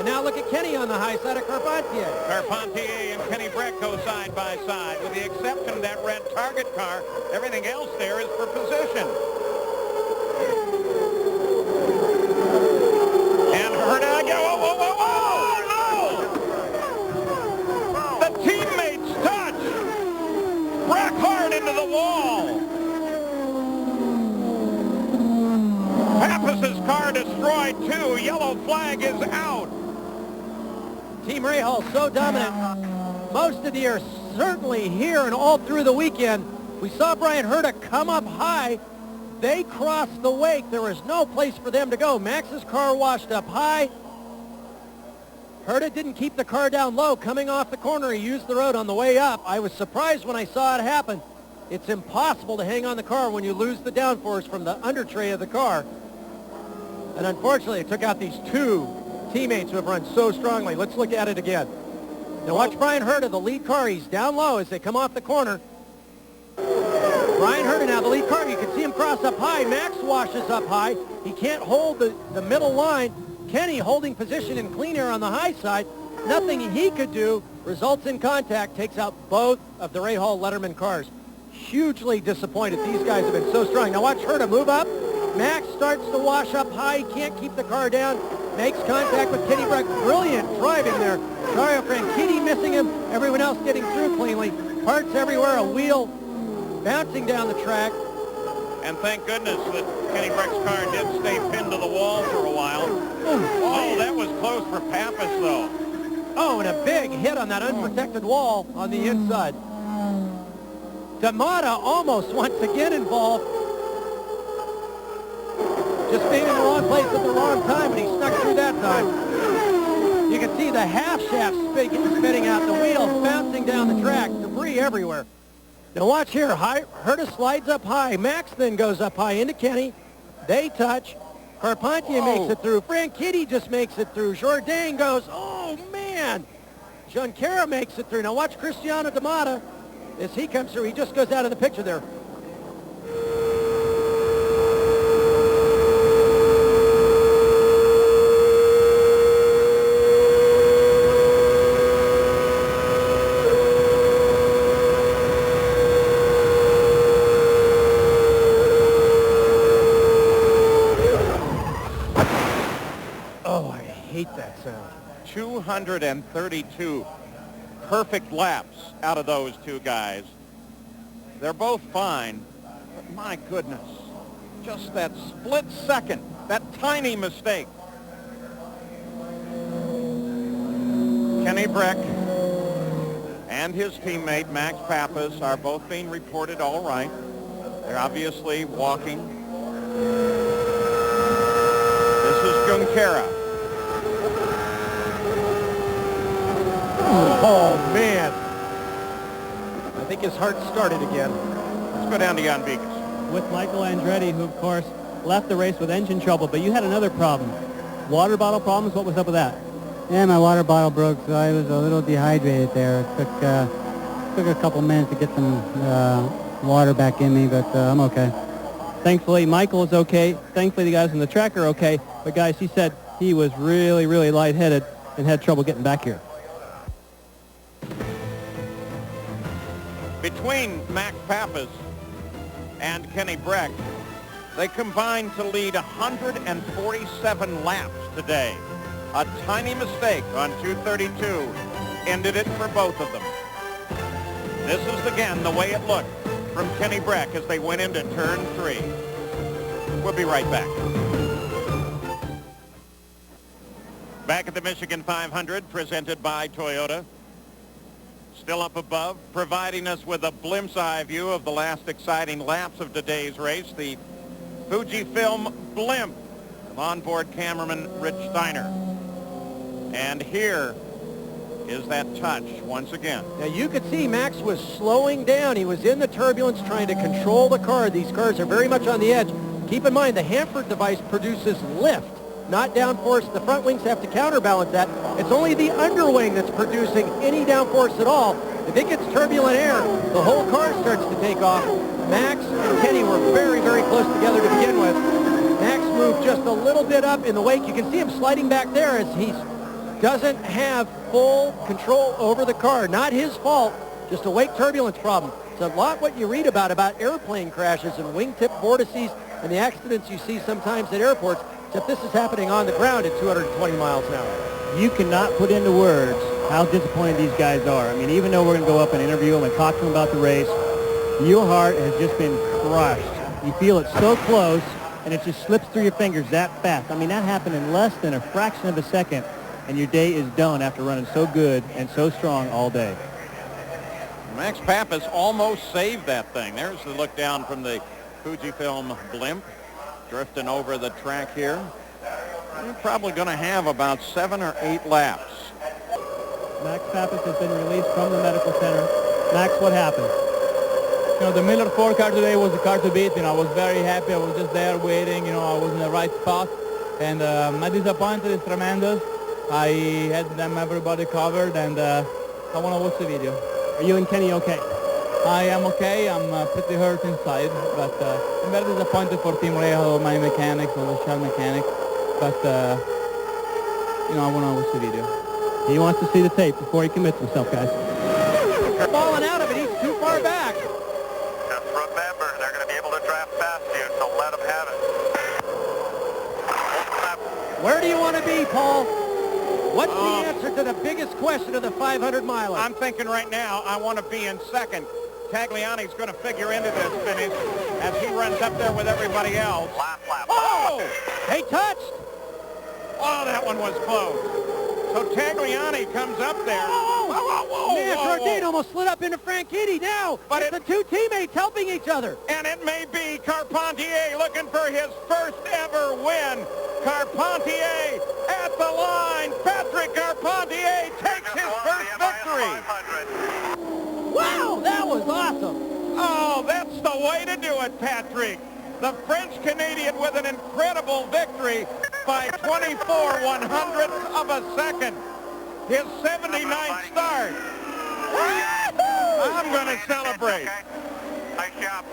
And now look at Kenny on the high side of Carpentier. Carpentier and Kenny Brack go side by side. With the exception of that red target car, everything else there is for position. And Herta, whoa, whoa, whoa, whoa! The teammates touch. Brack hard into the wall. Papis' car destroyed too. Yellow flag is out. Team Rahal so dominant most of the year, certainly here and all through the weekend. We saw Brian Herta come up high. They crossed the wake. There was no place for them to go. Max's car washed up high. Herta didn't keep the car down low. Coming off the corner, he used the road on the way up. I was surprised when I saw it happen. It's impossible to hang on the car when you lose the downforce from the under tray of the car. And unfortunately, it took out these two teammates who have run so strongly. Let's look at it again. Now watch Brian Herta, the lead car. He's down low as they come off the corner. Brian Herta now, the lead car. You can see him cross up high. Max washes up high. He can't hold the middle line. Kenny holding position in clean air on the high side. Nothing he could do. Results in contact. Takes out both of the Rahal Letterman cars. Hugely disappointed. These guys have been so strong. Now watch Herta move up. Max starts to wash up high. He can't keep the car down. Makes contact with Kenny Brack. Brilliant driving there. Dario Franchitti missing him. Everyone else getting through cleanly. Parts everywhere. A wheel bouncing down the track. And thank goodness that Kenny Brack's car did stay pinned to the wall for a while. Oh, that was close for Papis, though. Oh, and a big hit on that unprotected wall on the inside. D'Amata almost once again involved. Just being in the wrong place at the wrong time, and he snuck through that time. You can see the half shaft spitting out, the wheels bouncing down the track, debris everywhere. Now watch here, Herta slides up high. Max then goes up high into Kenny. They touch. Carpentier makes it through. Franchitti just makes it through. Jourdain goes, oh man! Junqueira makes it through. Now watch Cristiano D'Amata as he comes through. He just goes out of the picture there. That sound. 232 perfect laps out of those two guys. They're both fine, but my goodness, just that split second, that tiny mistake. Kenny Brack and his teammate Max Papis are both being reported all right. They're obviously walking. This is Junqueira. Oh, man. I think his heart started again. Let's go down to Jan Vigas. With Michael Andretti, who, of course, left the race with engine trouble. But you had another problem. Water bottle problems? What was up with that? Yeah, my water bottle broke, so I was a little dehydrated there. It took a couple minutes to get some water back in me, but I'm okay. Thankfully, Michael is okay. Thankfully, the guys in the track are okay. But, guys, he said he was really, really lightheaded and had trouble getting back here. Between Max Papis and Kenny Brack, they combined to lead 147 laps today. A tiny mistake on 232 ended it for both of them. This is again the way it looked from Kenny Brack as they went into turn 3. We'll be right back. Back at the Michigan 500, presented by Toyota. Still up above, providing us with a blimp's eye view of the last exciting laps of today's race, the Fujifilm blimp of onboard cameraman Rich Steiner. And here is that touch once again. Now you could see Max was slowing down. He was in the turbulence trying to control the car. These cars are very much on the edge. Keep in mind the Hanford device produces lift, not downforce. The front wings have to counterbalance that. It's only the underwing that's producing any downforce at all. If it gets turbulent air, the whole car starts to take off. Max and Kenny were very, very close together to begin with. Max moved just a little bit up in the wake. You can see him sliding back there as he's doesn't have full control over the car. Not his fault, just a wake turbulence problem. It's a lot what you read about airplane crashes and wingtip vortices and the accidents you see sometimes at airports, except this is happening on the ground at 220 miles an hour. You cannot put into words how disappointed these guys are. I mean, even though we're going to go up and interview them and talk to them about the race, your heart has just been crushed. You feel it so close, and it just slips through your fingers that fast. I mean, that happened in less than a fraction of a second, and your day is done after running so good and so strong all day. Max Papis almost saved that thing. There's the look down from the Fujifilm blimp, drifting over the track here. We're probably going to have about 7 or 8 laps. Max Papis has been released from the medical center. Max, what happened? You know, the Miller 4 car today was the car to beat. You know, I was very happy. I was just there waiting. You know, I was in the right spot. And my disappointment is tremendous. I had them everybody covered, and I want to watch the video. Are you and Kenny okay? I am okay. I'm pretty hurt inside, but I'm very disappointed for Team Rahal, my mechanics, or the shell mechanic. But, you know, I want to watch the video. He wants to see the tape before he commits himself, guys. Falling out of it, he's too far back. Just remember, they're going to be able to draft past you, so let them have it. Where do you want to be, Paul? What's the answer to the biggest question of the 500-miler? I'm thinking right now I want to be in second. Tagliani's going to figure into this finish as he runs up there with everybody else. Lap. Oh! They touched. Oh, that one was close. So Tagliani comes up there. Whoa. Man, Jourdain almost slid up into Franchitti now. But it's the two teammates helping each other. And it may be Carpentier looking for his first ever win. Carpentier at the line. Patrick Carpentier takes his first victory. Wow, that was awesome. Oh, that's the way to do it, Patrick. The French-Canadian with an incredible victory by 24/100ths of a second. His 79th start. I'm going to celebrate. Nice job.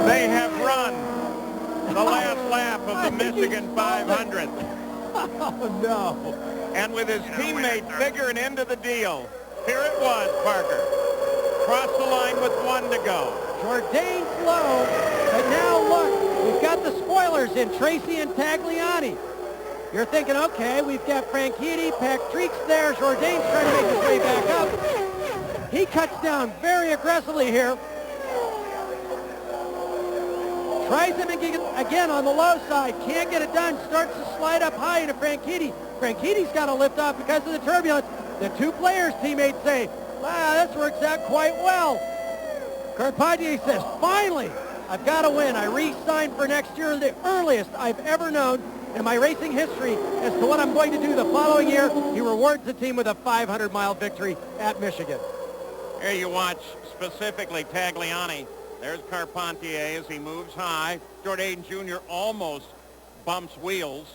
They have run the last lap of the Michigan 500. Oh, no. And with his teammate figuring into the deal, here it was, Parker. Cross the line with 1 to go. Jourdain slow, but now look, we've got the spoilers in, Tracy and Tagliani. You're thinking, okay, we've got Franchitti, Patrick's there, Jourdain's trying to make his way back up. He cuts down very aggressively here. Tries him again on the low side, can't get it done, starts to slide up high into Franchitti. Franchitti's got to lift off because of the turbulence. The two players' teammates say, wow, this works out quite well. Carpentier says, finally, I've got to win. I re-signed for next year, the earliest I've ever known in my racing history as to what I'm going to do the following year. He rewards the team with a 500-mile victory at Michigan. Here you watch specifically Tagliani. There's Carpentier as he moves high. Jourdain Jr. almost bumps wheels.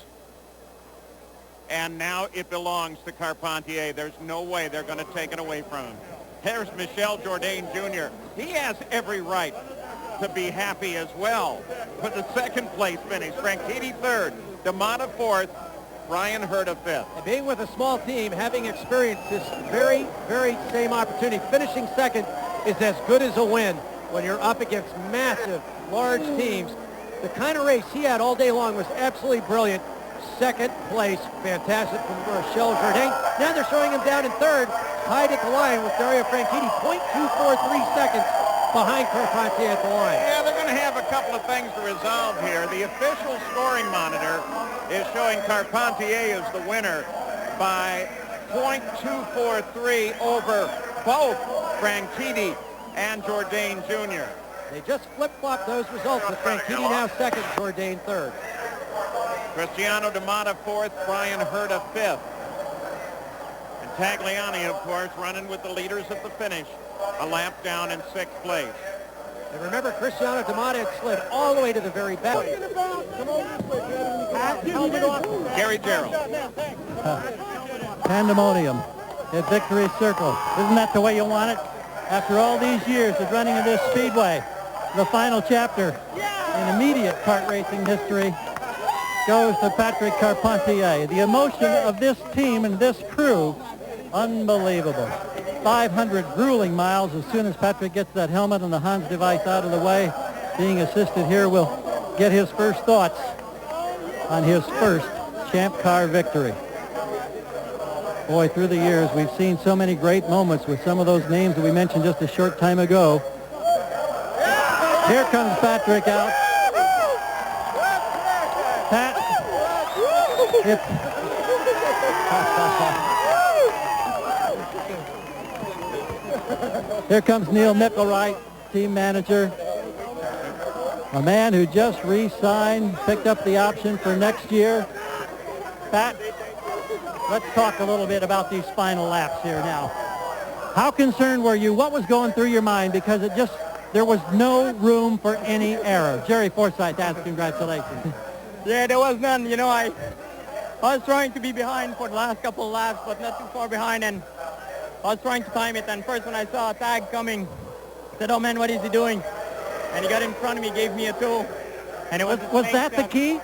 And now it belongs to Carpentier. There's no way they're going to take it away from him. There's Michel Jourdain Jr. He has every right to be happy as well with the second place finish. Franchitti third, D'Amata fourth, Brian Herta fifth. And being with a small team, having experienced this very, very same opportunity, finishing second is as good as a win when you're up against massive, large teams. The kind of race he had all day long was absolutely brilliant. Second place, fantastic from Michel Jourdain. Now they're showing him down in third, tied at the line with Dario Franchitti, 0.243 seconds behind Carpentier at the line. Yeah, they're going to have a couple of things to resolve here. The official scoring monitor is showing Carpentier as the winner by 0.243 over both Franchitti and Jourdain Jr. They just flip-flopped those results with Franchitti now second, Jourdain third. Cristiano D'Amata fourth, Brian Herta fifth. And Tagliani, of course, running with the leaders at the finish, a lap down in sixth place. And remember, Cristiano D'Amata had slid all the way to the very back. Gary Gerald. Pandemonium at Victory Circle. Isn't that the way you want it? After all these years of running in this speedway, the final chapter in immediate kart racing history goes to Patrick Carpentier. The emotion of this team and this crew, unbelievable. 500 grueling miles. As soon as Patrick gets that helmet and the Hans device out of the way, being assisted here, will get his first thoughts on his first Champ Car victory. Boy, through the years, we've seen so many great moments with some of those names that we mentioned just a short time ago. Here comes Patrick out. Pat, here comes Neil Mickelwright, team manager. A man who just re-signed, picked up the option for next year. Pat, let's talk a little bit about these final laps here now. How concerned were you? What was going through your mind? Because there was no room for any error. Jerry Forsythe asks congratulations. Yeah, there was none. You know, I was trying to be behind for the last couple of laps, but not too far behind, and I was trying to time it. And first when I saw a tag coming, I said, oh man, what is he doing? And he got in front of me, gave me a tow. And it was that the key?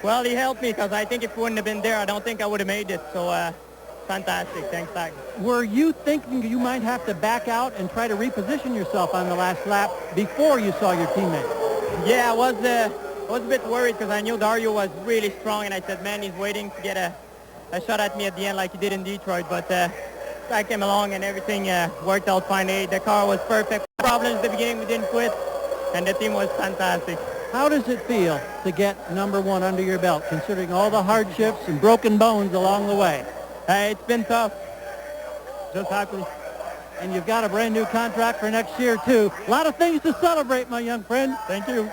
Well, he helped me, because I think if it wouldn't have been there, I don't think I would have made it. So fantastic. Thanks, Tag. Were you thinking you might have to back out and try to reposition yourself on the last lap before you saw your teammate? Yeah, I was a bit worried, because I knew Dario was really strong, and I said, man, he's waiting to get a shot at me at the end like he did in Detroit. But I came along, and everything worked out fine. The car was perfect. Problems at the beginning, we didn't quit, and the team was fantastic. How does it feel to get number one under your belt, considering all the hardships and broken bones along the way? It's been tough. Just happy. And you've got a brand new contract for next year, too. A lot of things to celebrate, my young friend. Thank you.